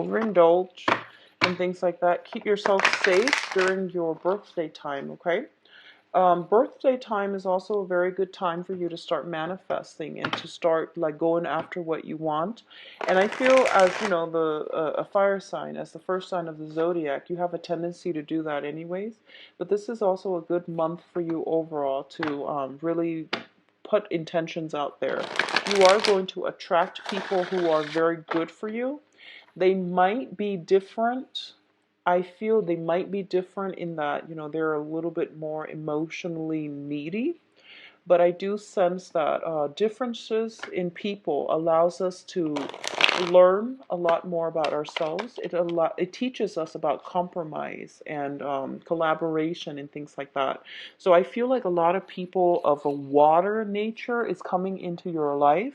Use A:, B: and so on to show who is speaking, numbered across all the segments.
A: overindulge and things like that. Keep yourself safe during your birthday time, okay? Birthday time is also a very good time for you to start manifesting and to start like going after what you want. And I feel, as you know, the a fire sign, as the first sign of the zodiac, you have a tendency to do that anyways. But this is also a good month for you overall to really put intentions out there. You are going to attract people who are very good for you. They might be different. I feel they might be different in that, you know, they're a little bit more emotionally needy. But I do sense that differences in people allows us to learn a lot more about ourselves. It teaches us about compromise and collaboration and things like that. So I feel like a lot of people of a water nature is coming into your life.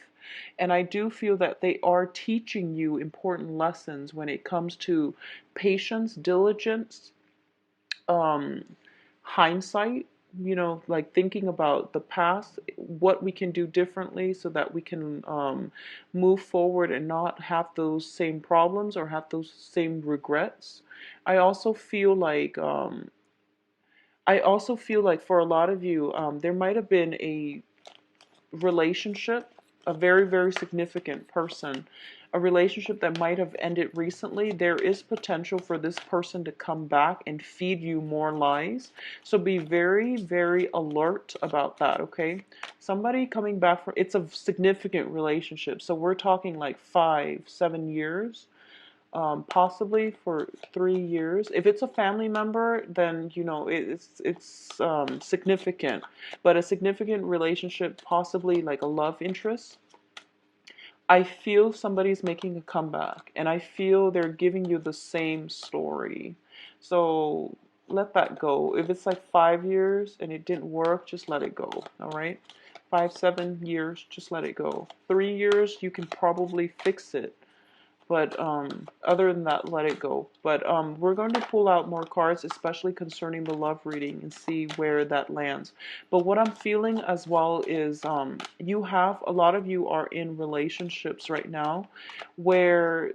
A: And I do feel that they are teaching you important lessons when it comes to patience, diligence, um, hindsight, you know, like thinking about the past, what we can do differently so that we can move forward and not have those same problems or have those same regrets. I also feel like for a lot of you, there might have been a relationship, a very, very significant person, a relationship that might have ended recently. There is potential for this person to come back and feed you more lies. So be very, very alert about that, okay? Somebody coming back from, it's a significant relationship. So we're talking like 5, 7 years, possibly for 3 years. If it's a family member, then you know it's significant. But a significant relationship, possibly like a love interest, I feel somebody's making a comeback, and I feel they're giving you the same story. So let that go. If it's like 5 years and it didn't work, just let it go. All right. 5, 7 years, just let it go. 3 years, you can probably fix it. But other than that, let it go. But we're going to pull out more cards, especially concerning the love reading, and see where that lands. But what I'm feeling as well is you have, a lot of you are in relationships right now where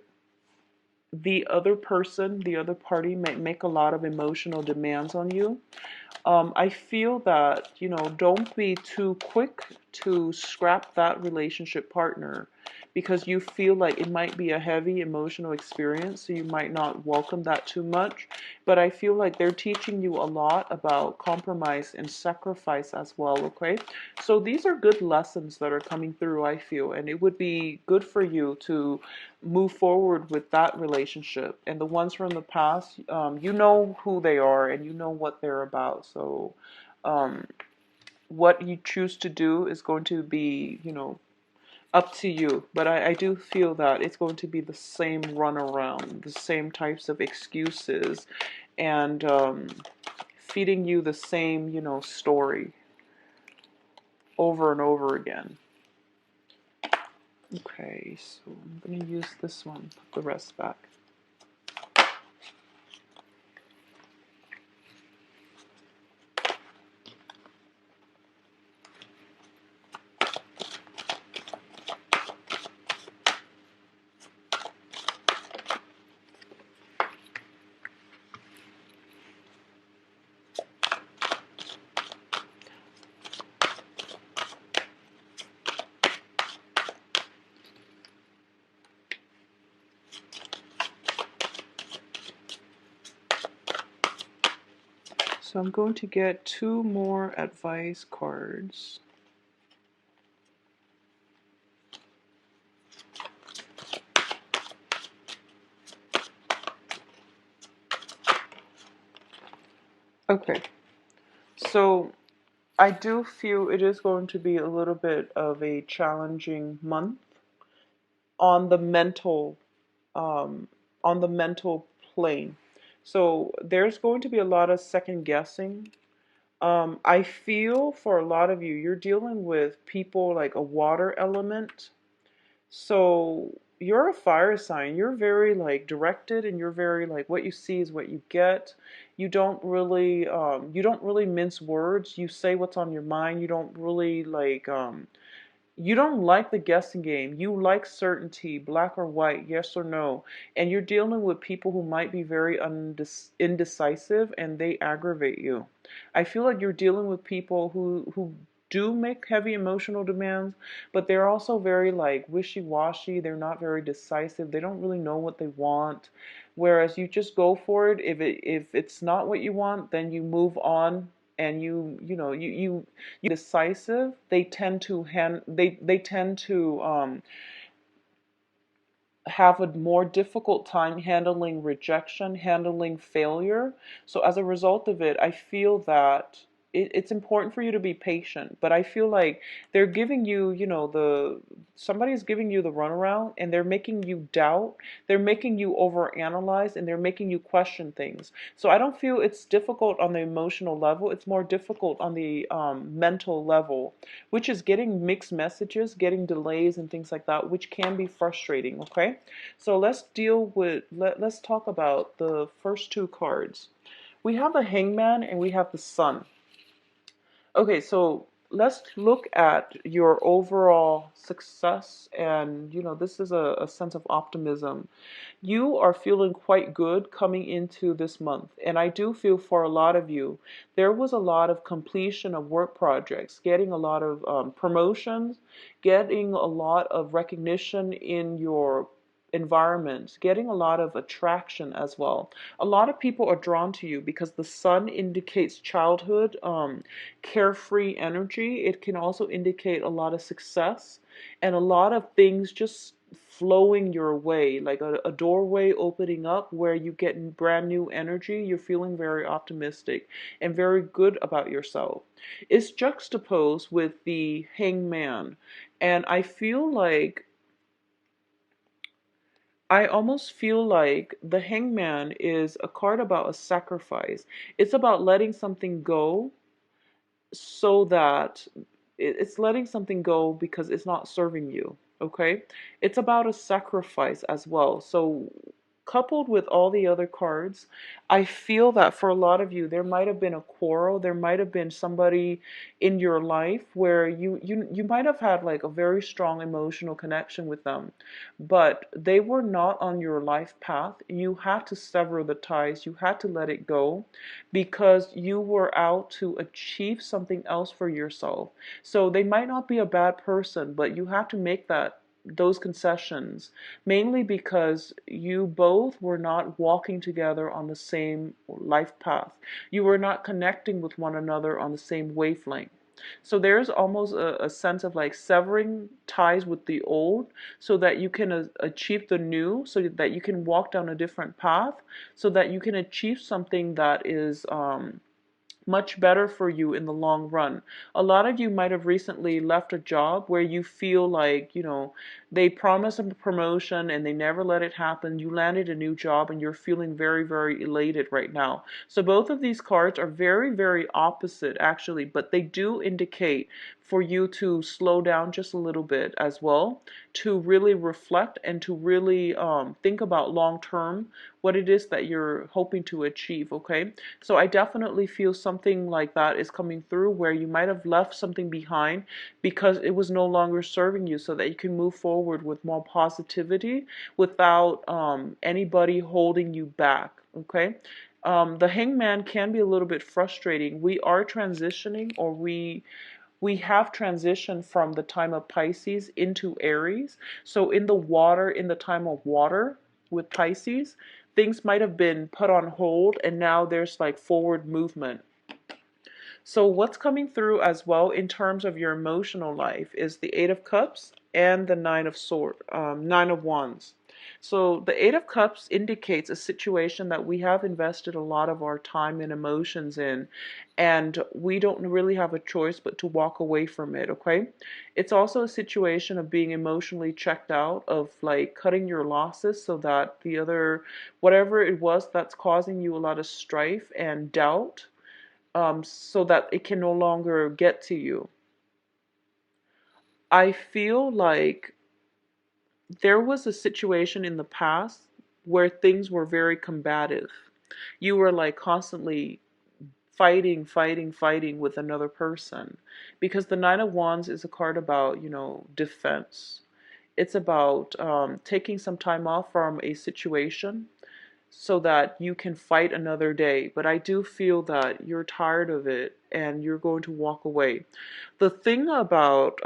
A: the other person, the other party may make a lot of emotional demands on you. I feel that, you know, don't be too quick to scrap that relationship partner because you feel like it might be a heavy emotional experience, so you might not welcome that too much. But I feel like they're teaching you a lot about compromise and sacrifice as well, okay? So these are good lessons that are coming through, I feel, and it would be good for you to move forward with that relationship. And the ones from the past, you know who they are and you know what they're about. So um, what you choose to do is going to be, you know, up to you. But I do feel that it's going to be the same runaround, the same types of excuses, and feeding you the same, you know, story over and over again. Okay, so I'm going to use this one, put the rest back. So I'm going to get 2 more advice cards. Okay, so I do feel it is going to be a little bit of a challenging month on the mental, um, on the mental plane. So there's going to be a lot of second guessing. I feel for a lot of you, you're dealing with people like a water element. So you're a fire sign. You're very like directed, and you're very like what you see is what you get. You don't really mince words. You say what's on your mind. You don't really like you don't like the guessing game. You like certainty, black or white, yes or no. And you're dealing with people who might be very indecisive, and they aggravate you. I feel like you're dealing with people who do make heavy emotional demands, but they're also very like wishy-washy. They're not very decisive. They don't really know what they want. Whereas you just go for it. If it's not what you want, then you move on, and you decisive. They tend to they tend to have a more difficult time handling rejection, handling failure. So as a result of it, I feel that it's important for you to be patient. But I feel like they're giving you, somebody's giving you the runaround, and they're making you doubt. They're making you overanalyze, and they're making you question things. So I don't feel it's difficult on the emotional level. It's more difficult on the mental level, which is getting mixed messages, getting delays and things like that, which can be frustrating, okay? So let's talk about the first two cards. We have the Hangman and we have the Sun. Okay, so let's look at your overall success, and this is a sense of optimism. You are feeling quite good coming into this month, and I do feel for a lot of you, there was a lot of completion of work projects, getting a lot of promotions, getting a lot of recognition in your environment, getting a lot of attraction as well. A lot of people are drawn to you because the sun indicates childhood, carefree energy. It can also indicate a lot of success and a lot of things just flowing your way, like a doorway opening up where you get brand new energy. You're feeling very optimistic and very good about yourself. It's juxtaposed with the Hangman, and I almost feel like the Hangman is a card about a sacrifice. It's about letting something go, so that it's letting something go because it's not serving you. Okay, it's about a sacrifice as well. So coupled with all the other cards, I feel that for a lot of you, there might have been a quarrel. There might have been somebody in your life where you might have had like a very strong emotional connection with them, but they were not on your life path. You had to sever the ties. You had to let it go because you were out to achieve something else for yourself. So they might not be a bad person, but you have to make those concessions, mainly because you both were not walking together on the same life path. You were not connecting with one another on the same wavelength. So there's almost a sense of like severing ties with the old so that you can achieve the new, so that you can walk down a different path, so that you can achieve something that is much better for you in the long run. A lot of you might have recently left a job where you feel like, they promised a promotion and they never let it happen. You landed a new job and you're feeling very, very elated right now. So both of these cards are very, very opposite actually, but they do indicate for you to slow down just a little bit as well, to really reflect and to really think about long term what it is that you're hoping to achieve, okay? So I definitely feel something like that is coming through, where you might have left something behind because it was no longer serving you, so that you can move forward with more positivity without anybody holding you back, okay? The Hangman can be a little bit frustrating. We are transitioning, or we have transitioned from the time of Pisces into Aries. So in the time of water with Pisces, things might have been put on hold, and now there's like forward movement. So what's coming through as well in terms of your emotional life is the Eight of Cups and the Nine of Wands. So the Eight of Cups indicates a situation that we have invested a lot of our time and emotions in, and we don't really have a choice but to walk away from it, okay? It's also a situation of being emotionally checked out, of like cutting your losses so that whatever it was that's causing you a lot of strife and doubt, so that it can no longer get to you. I feel like there was a situation in the past where things were very combative. You were like constantly fighting with another person. Because the Nine of Wands is a card about, defense. It's about taking some time off from a situation so that you can fight another day. But I do feel that you're tired of it and you're going to walk away. The thing about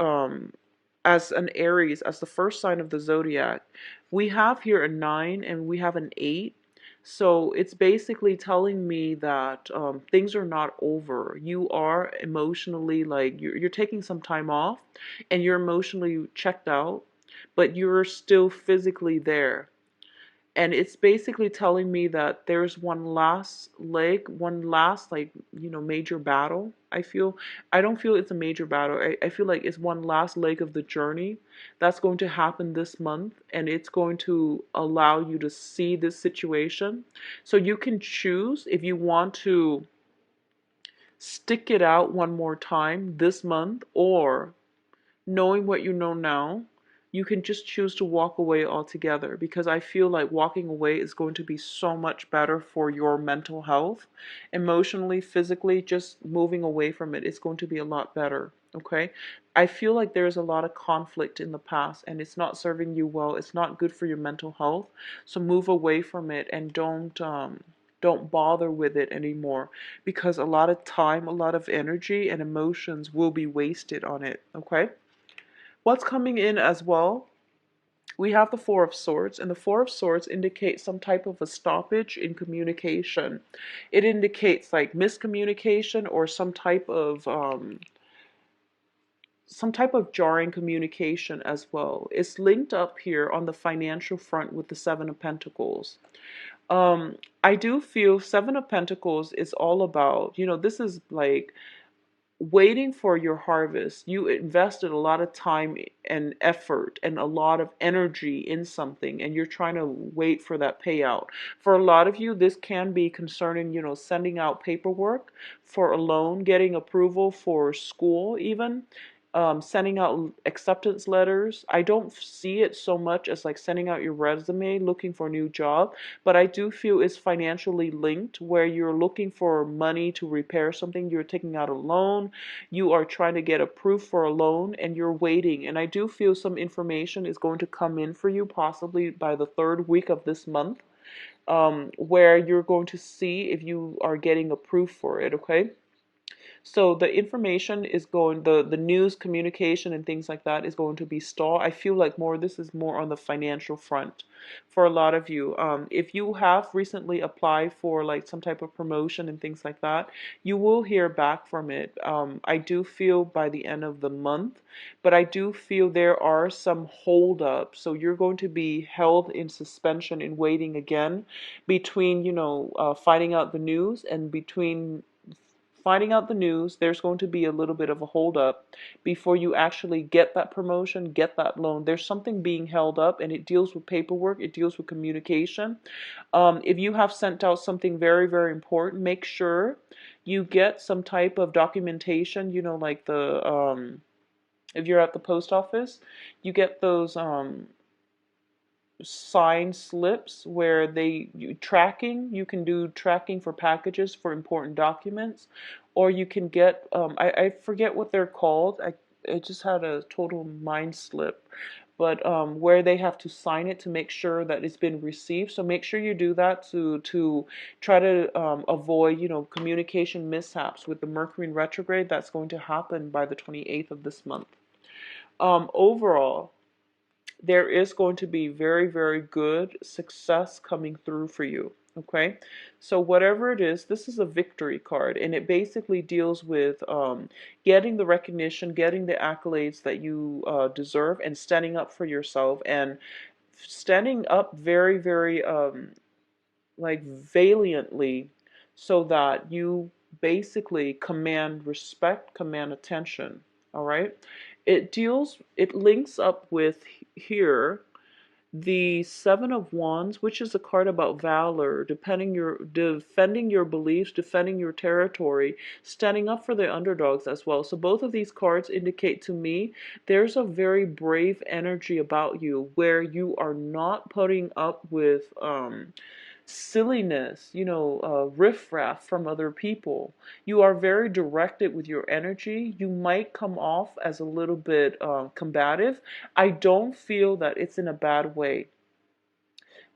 A: as an Aries, as the first sign of the zodiac, we have here a 9 and we have an 8. So it's basically telling me that things are not over. You are emotionally, like, you're taking some time off and you're emotionally checked out, but you're still physically there. And it's basically telling me that there's one last leg, one last, like, major battle. I don't feel it's a major battle. I feel like it's one last leg of the journey that's going to happen this month, and it's going to allow you to see this situation. So you can choose if you want to stick it out one more time this month, or knowing what you know now, you can just choose to walk away altogether, because I feel like walking away is going to be so much better for your mental health, emotionally, physically. Just moving away from it is going to be a lot better. Okay, I feel like there's a lot of conflict in the past and it's not serving you well. It's not good for your mental health. So move away from it and don't bother with it anymore, because a lot of time, a lot of energy and emotions will be wasted on it. Okay, what's coming in as well? We have the Four of Swords, and the Four of Swords indicates some type of a stoppage in communication. It indicates like miscommunication or some type of jarring communication as well. It's linked up here on the financial front with the Seven of Pentacles. I do feel Seven of Pentacles is all about, this is like waiting for your harvest. You invested a lot of time and effort and a lot of energy in something, and you're trying to wait for that payout. For a lot of you, this can be concerning, sending out paperwork for a loan, getting approval for school, even. Sending out acceptance letters. I don't see it so much as like sending out your resume, looking for a new job, but I do feel it's financially linked, where you're looking for money to repair something. You're taking out a loan, you are trying to get approved for a loan, and you're waiting. And I do feel some information is going to come in for you, possibly by the third week of this month, where you're going to see if you are getting approved for it. Okay, so the information is going, the news communication and things like that is going to be stalled. I feel like this is more on the financial front for a lot of you. If you have recently applied for like some type of promotion and things like that, you will hear back from it. I do feel by the end of the month, but I do feel there are some holdups. So you're going to be held in suspension in waiting again between, finding out the news, and between finding out the news, there's going to be a little bit of a hold up before you actually get that promotion, get that loan. There's something being held up, and it deals with paperwork, it deals with communication. If you have sent out something very, very important, make sure you get some type of documentation, like if you're at the post office, you get those signed slips where you can do tracking for packages for important documents, or you can get I forget what they're called. I just had a total mind slip, but where they have to sign it to make sure that it's been received. So make sure you do that to try to avoid, communication mishaps with the Mercury in retrograde that's going to happen by the 28th of this month. Overall, there is going to be very, very good success coming through for you. Okay, so whatever it is, this is a victory card, and it basically deals with getting the recognition, getting the accolades that you deserve, and standing up for yourself, and standing up very, very like valiantly, so that you basically command respect, command attention. All right, it links up with here the Seven of Wands, which is a card about valor, defending your beliefs, defending your territory, standing up for the underdogs as well. So both of these cards indicate to me there's a very brave energy about you, where you are not putting up with silliness, riffraff from other people. You are very directed with your energy. You might come off as a little bit combative. I don't feel that it's in a bad way,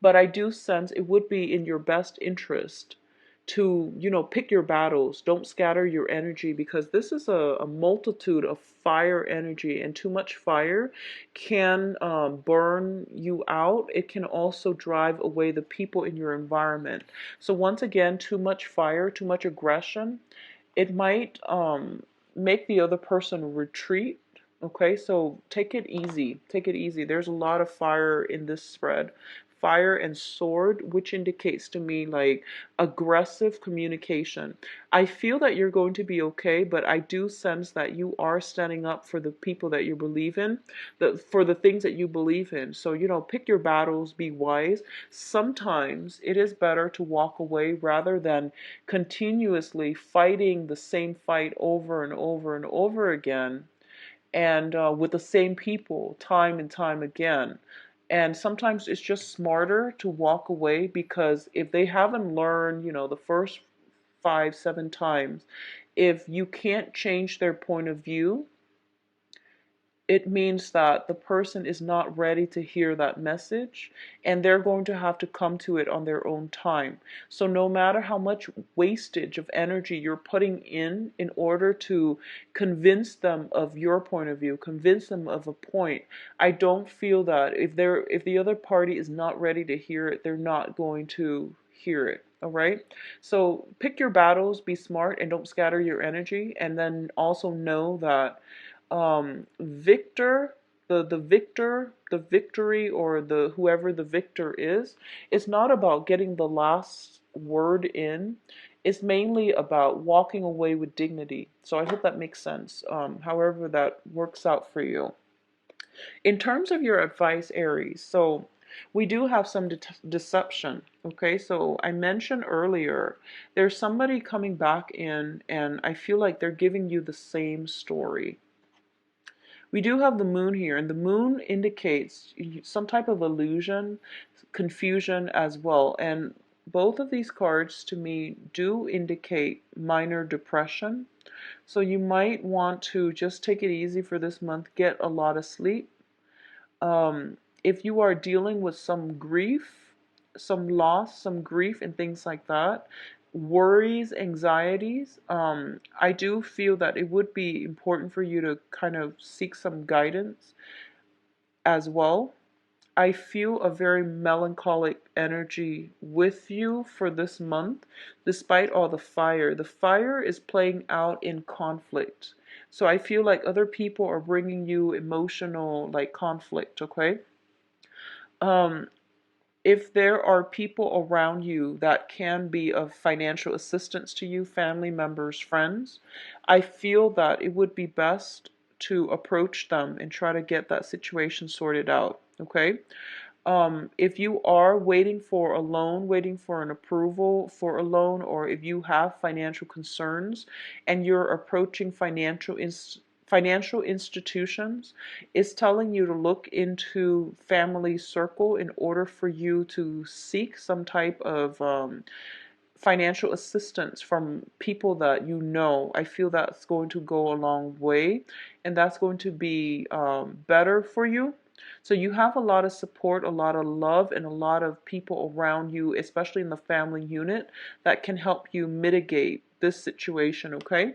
A: but I do sense it would be in your best interest to, pick your battles. Don't scatter your energy, because this is a multitude of fire energy, and too much fire can burn you out. It can also drive away the people in your environment. So once again, too much fire, too much aggression, it might make the other person retreat. Okay, so take it easy. Take it easy. There's a lot of fire in this spread. Fire and sword, which indicates to me like aggressive communication. I feel that you're going to be okay, but I do sense that you are standing up for the people that you believe in, for the things that you believe in. So, pick your battles, be wise. Sometimes it is better to walk away rather than continuously fighting the same fight over and over and over again, and with the same people time and time again. And sometimes it's just smarter to walk away, because if they haven't learned, the first 5, 7 times, if you can't change their point of view, it means that the person is not ready to hear that message, and they're going to have to come to it on their own time. So no matter how much wastage of energy you're putting in order to convince them of your point of view, convince them of a point, I don't feel that if the other party is not ready to hear it, they're not going to hear it. All right. So pick your battles, be smart, and don't scatter your energy. And then also know that victor, the victory, or the whoever the victor is, it's not about getting the last word in. It's mainly about walking away with dignity. So I hope that makes sense, however that works out for you. In terms of your advice, Aries, so we do have some deception. Okay, so I mentioned earlier there's somebody coming back in, and I feel like they're giving you the same story. We do have the moon here, and the moon indicates some type of illusion, confusion as well. And both of these cards to me do indicate minor depression. So you might want to just take it easy for this month, get a lot of sleep. If you are dealing with some grief, some loss, some grief, and things like that, worries, anxieties, I do feel that it would be important for you to kind of seek some guidance as well. I feel a very melancholic energy with you for this month, despite all the fire. The fire is playing out in conflict. So I feel like other people are bringing you emotional, like, conflict, okay? Um, if there are people around you that can be of financial assistance to you, family members, friends, I feel that it would be best to approach them and try to get that situation sorted out, okay? If you are waiting for a loan, waiting for an approval for a loan, or if you have financial concerns and you're approaching financial institutions, it's telling you to look into family circle in order for you to seek some type of financial assistance from people that you know. I feel that's going to go a long way, and that's going to be better for you. So you have a lot of support, a lot of love, and a lot of people around you, especially in the family unit, that can help you mitigate this situation, okay?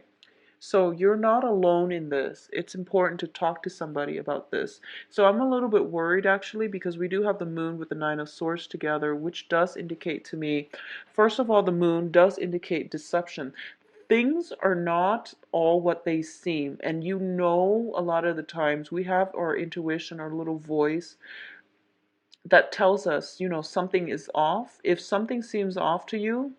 A: So you're not alone in this. It's important to talk to somebody about this. So I'm a little bit worried, actually, because we do have the moon with the Nine of Swords together, which does indicate to me, first of all, the moon does indicate deception. Things are not all what they seem. And a lot of the times we have our intuition, our little voice that tells us, something is off. If something seems off to you,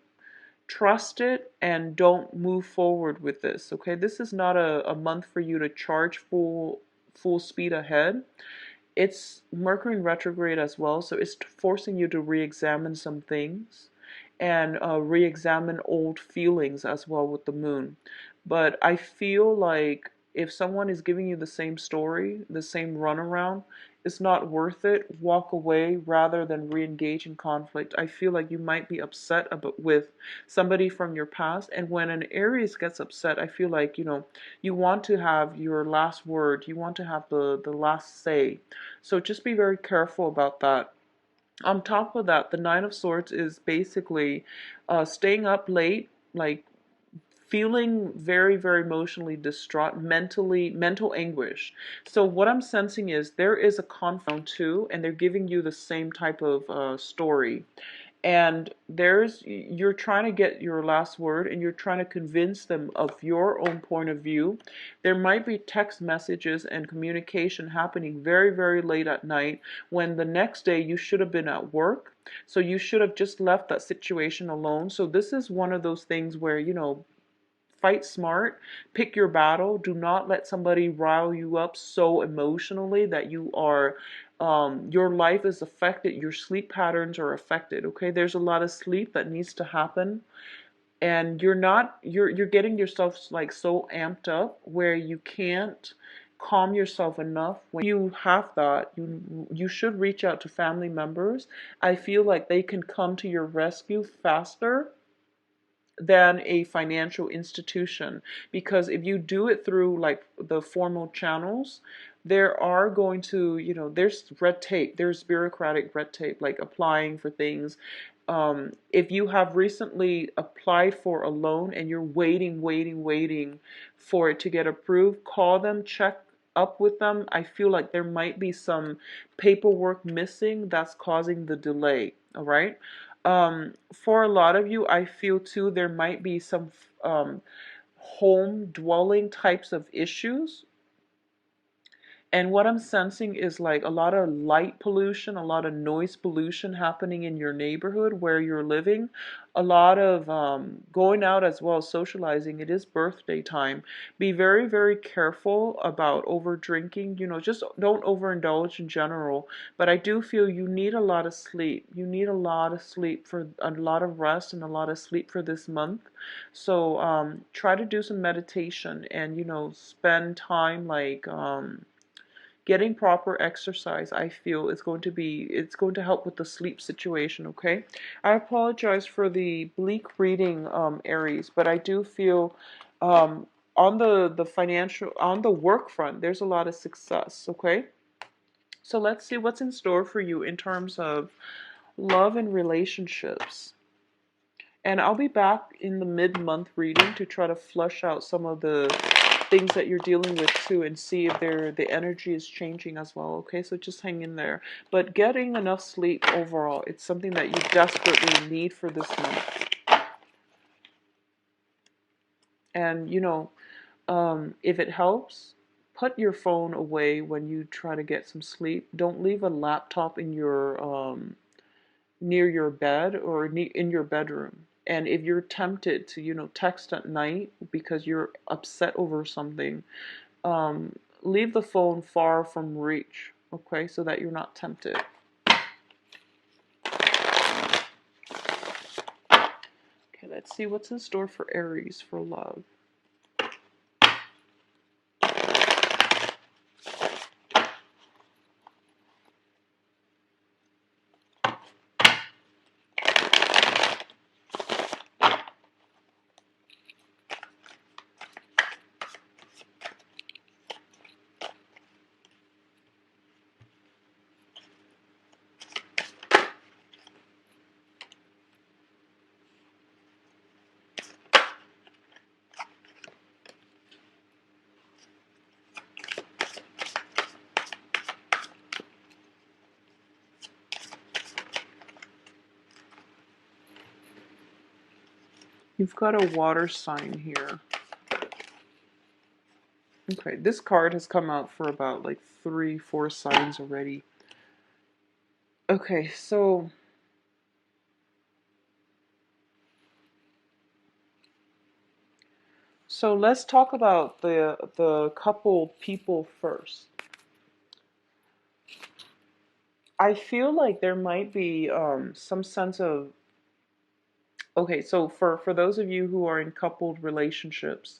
A: trust it and don't move forward with this. Okay, this is not a month for you to charge full speed ahead. It's Mercury in retrograde as well, so it's forcing you to re-examine some things, and re-examine old feelings as well with the moon. But I feel like if someone is giving you the same story, the same runaround, it's not worth it, walk away rather than re-engage in conflict. I feel like you might be upset about with somebody from your past, and when an Aries gets upset, I feel like, you want to have your last word, you want to have the last say. So just be very careful about that. On top of that, the Nine of Swords is basically staying up late, like feeling very, very emotionally distraught, mental anguish. So what I'm sensing is there is a conflict too, and they're giving you the same type of story. And you're trying to get your last word, and you're trying to convince them of your own point of view. There might be text messages and communication happening very, very late at night, when the next day you should have been at work. So you should have just left that situation alone. So this is one of those things where, fight smart, pick your battle. Do not let somebody rile you up so emotionally that your life is affected, your sleep patterns are affected. Okay, there's a lot of sleep that needs to happen, and you're getting yourself like so amped up where you can't calm yourself enough. When you have that, you should reach out to family members. I feel like they can come to your rescue faster than a financial institution, because if you do it through like the formal channels, there are going to, there's red tape, there's bureaucratic red tape, like applying for things. If you have recently applied for a loan and you're waiting for it to get approved, call them, check up with them. I feel like there might be some paperwork missing that's causing the delay. All right. For a lot of you, I feel too, there might be some home dwelling types of issues. And what I'm sensing is like a lot of light pollution, a lot of noise pollution happening in your neighborhood where you're living, a lot of going out as well, socializing. It is birthday time. Be very, very careful about over drinking. Just don't overindulge in general. But I do feel you need a lot of sleep. You need a lot of sleep, for a lot of rest and a lot of sleep for this month. So try to do some meditation, and spend time like getting proper exercise. I feel it's going to help with the sleep situation. Okay, I apologize for the bleak reading, Aries, but I do feel on the financial, on the work front, there's a lot of success. Okay, so let's see what's in store for you in terms of love and relationships. And I'll be back in the mid-month reading to try to flush out some of the things that you're dealing with too, and see if the energy is changing as well. Okay, so just hang in there. But getting enough sleep overall, it's something that you desperately need for this month. And if it helps, put your phone away when you try to get some sleep. Don't leave a laptop in your near your bed or in your bedroom. And if you're tempted to, text at night because you're upset over something, leave the phone far from reach, okay, so that you're not tempted. Okay, let's see what's in store for Aries for love. You've got a water sign here. Okay, this card has come out for about like 3-4 signs already. Okay, so let's talk about the couple people first. I feel like there might be some sense of, okay, so for those of you who are in coupled relationships,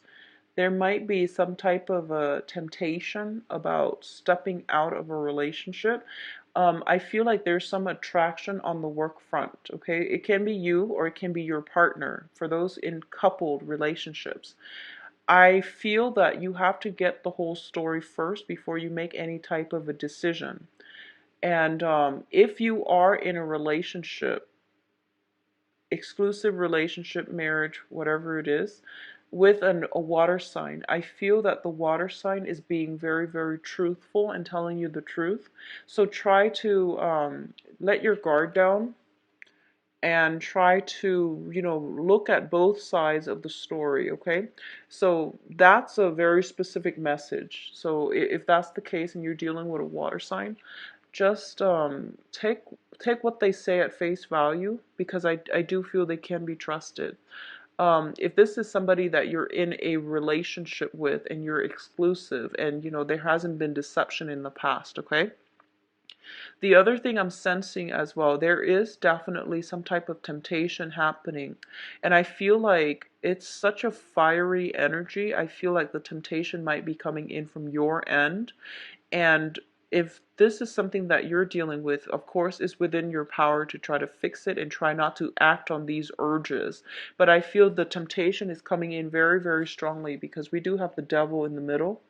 A: There might be some type of a temptation about stepping out of a relationship. I feel like there's some attraction on the work front, okay? It can be you or it can be your partner for those in coupled relationships. I feel that you have to get the whole story first before you make any type of a decision. And if you are in a relationship, exclusive relationship, marriage, whatever it is, with a water sign, I feel that the water sign is being very, very truthful and telling you the truth. So try to let your guard down and try to, look at both sides of the story, okay? So that's a very specific message. So if that's the case and you're dealing with a water sign, just take what they say at face value, because I do feel they can be trusted. If this is somebody that you're in a relationship with and you're exclusive and there hasn't been deception in the past, okay? The other thing I'm sensing as well, there is definitely some type of temptation happening. And I feel like it's such a fiery energy. I feel like the temptation might be coming in from your end. And if this is something that you're dealing with, of course, it's within your power to try to fix it and try not to act on these urges. But I feel the temptation is coming in very, very strongly because we do have the devil in the middle.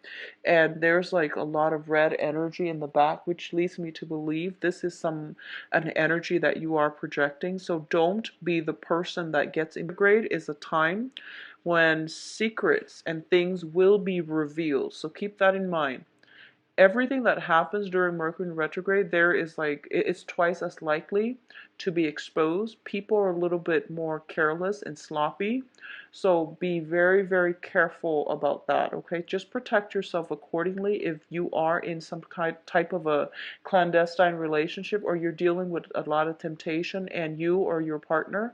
A: And there's like a lot of red energy in the back, which leads me to believe this is an energy that you are projecting. So don't be the person that gets in. Grade is a time when secrets and things will be revealed. So keep that in mind. Everything that happens during Mercury in retrograde, there is like, it's twice as likely to be exposed. People are a little bit more careless and sloppy. So be very, very careful about that, okay? Just protect yourself accordingly if you are in some type of a clandestine relationship or you're dealing with a lot of temptation and you or your partner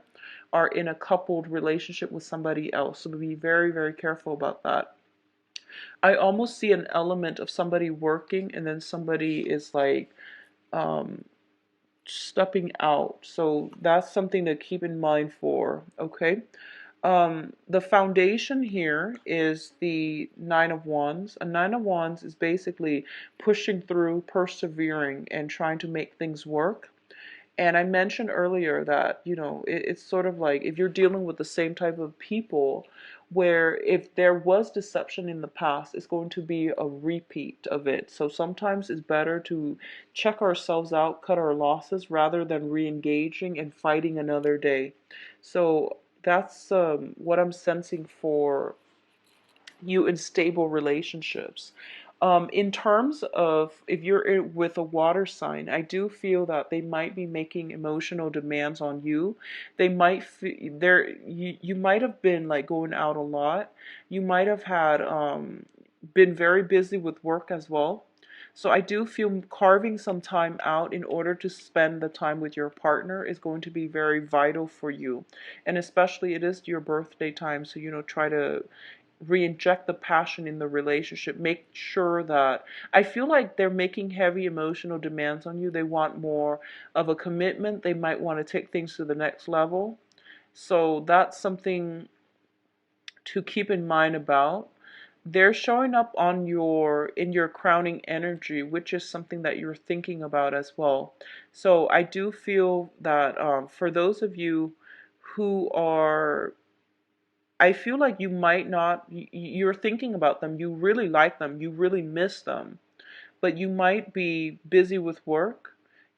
A: are in a coupled relationship with somebody else. So be very, very careful about that. I almost see an element of somebody working and then somebody is like um, stepping out. So that's something to keep in mind for, okay? The foundation here is the Nine of Wands. A Nine of Wands is basically pushing through, persevering, and trying to make things work. And I mentioned earlier that, it's sort of like if you're dealing with the same type of people, where if there was deception in the past, it's going to be a repeat of it. So sometimes it's better to check ourselves out, cut our losses, rather than re-engaging and fighting another day. So that's what I'm sensing for you in stable relationships. In terms of if you're with a water sign, I do feel that they might be making emotional demands on you. They might you might have been like going out a lot. You might have had been very busy with work as well. So I do feel carving some time out in order to spend the time with your partner is going to be very vital for you. And especially it is your birthday time, so try to re-inject the passion in the relationship. Make sure that I feel like they're making heavy emotional demands on you. They want more of a commitment. They might want to take things to the next level. So that's something to keep in mind about. They're showing up on in your crowning energy, which is something that you're thinking about as well. So I do feel that for those of you who are, I feel like you might not, you're thinking about them, you really like them, you really miss them, but you might be busy with work.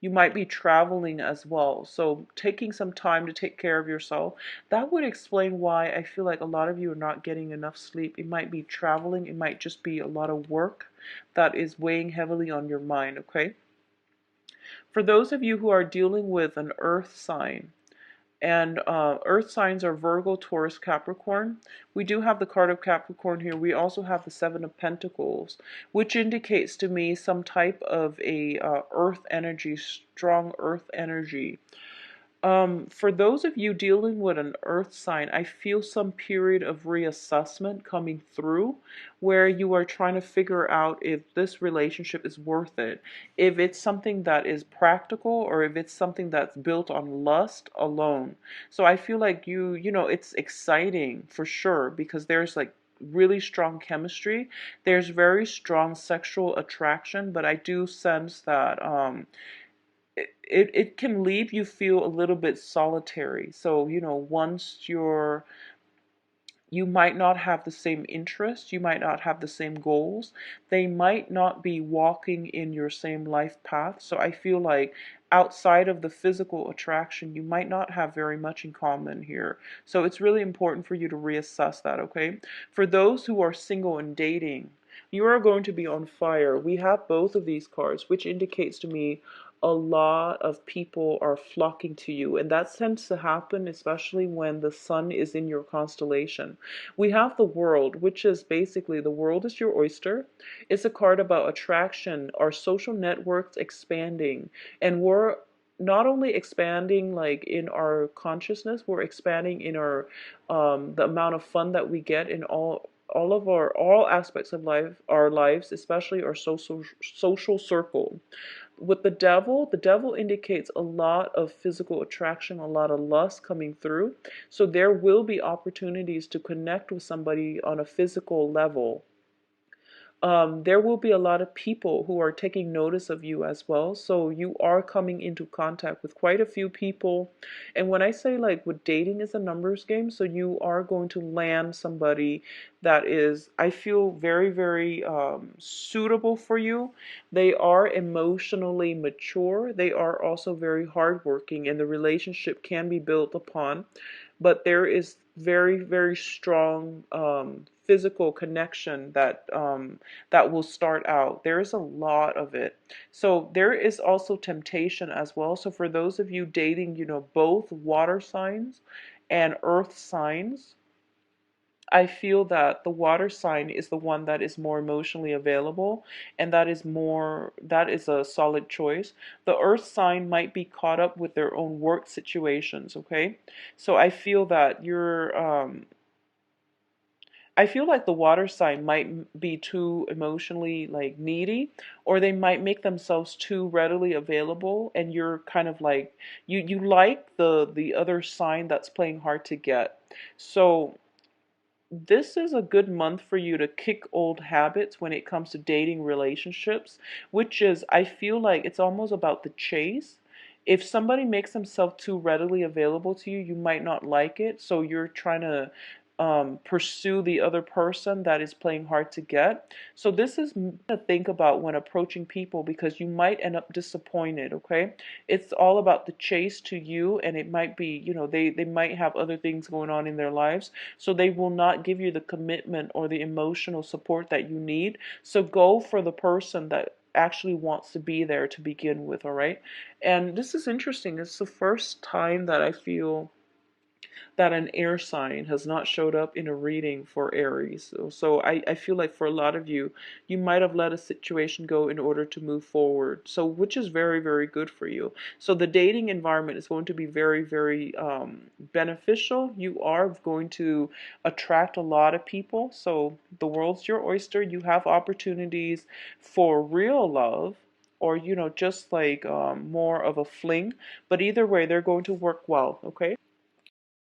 A: You might be traveling as well. So taking some time to take care of yourself, that would explain why I feel like a lot of you are not getting enough sleep. It might be traveling, it might just be a lot of work that is weighing heavily on your mind, okay? For those of you who are dealing with an earth sign, and earth signs are Virgo, Taurus, Capricorn. We do have the card of Capricorn here. We also have the Seven of Pentacles, which indicates to me some type of a earth energy, strong earth energy. For those of you dealing with an earth sign, I feel some period of reassessment coming through where you are trying to figure out if this relationship is worth it, if it's something that is practical or if it's something that's built on lust alone. So I feel like it's exciting for sure because there's like really strong chemistry. There's very strong sexual attraction, but I do sense that it can leave you feel a little bit solitary. So, once you might not have the same interests, you might not have the same goals, they might not be walking in your same life path. So I feel like outside of the physical attraction, you might not have very much in common here. So it's really important for you to reassess that, okay? For those who are single and dating, you are going to be on fire. We have both of these cards, which indicates to me a lot of people are flocking to you, and that tends to happen especially when the sun is in your constellation. We have the world, which is basically the world is your oyster. It's a card about attraction, our social networks expanding, and we're not only expanding like in our consciousness, we're expanding in our the amount of fun that we get in all of our all aspects of life, our lives, especially our social circle. With the devil indicates a lot of physical attraction, a lot of lust coming through. So there will be opportunities to connect with somebody on a physical level. There will be a lot of people who are taking notice of you as well. So you are coming into contact with quite a few people. And when I say like with dating is a numbers game, so you are going to land somebody that is, I feel, very, very suitable for you. They are emotionally mature. They are also very hardworking, and the relationship can be built upon. But there is very, very strong physical connection that will start out. There is a lot of it. So there is also temptation as well. So for those of you dating, both water signs and earth signs, I feel that the water sign is the one that is more emotionally available, and that is a solid choice. The earth sign might be caught up with their own work situations, okay? So I feel like the water sign might be too emotionally like needy, or they might make themselves too readily available, and you're kind of like you like the other sign that's playing hard to get. So this is a good month for you to kick old habits when it comes to dating relationships, which is, I feel like it's almost about the chase. If somebody makes themselves too readily available to you, you might not like it. So you're trying to pursue the other person that is playing hard to get. So this is to think about when approaching people, because you might end up disappointed, okay? It's all about the chase to you, and it might be, they might have other things going on in their lives, so they will not give you the commitment or the emotional support that you need. So go for the person that actually wants to be there to begin with, all right? And this is interesting. It's the first time that I feel that an air sign has not showed up in a reading for Aries. So I feel like for a lot of you, you might have let a situation go in order to move forward. So which is very, very good for you. So the dating environment is going to be very, very beneficial. You are going to attract a lot of people. So the world's your oyster. You have opportunities for real love, or just like more of a fling, but either way they're going to work well, okay?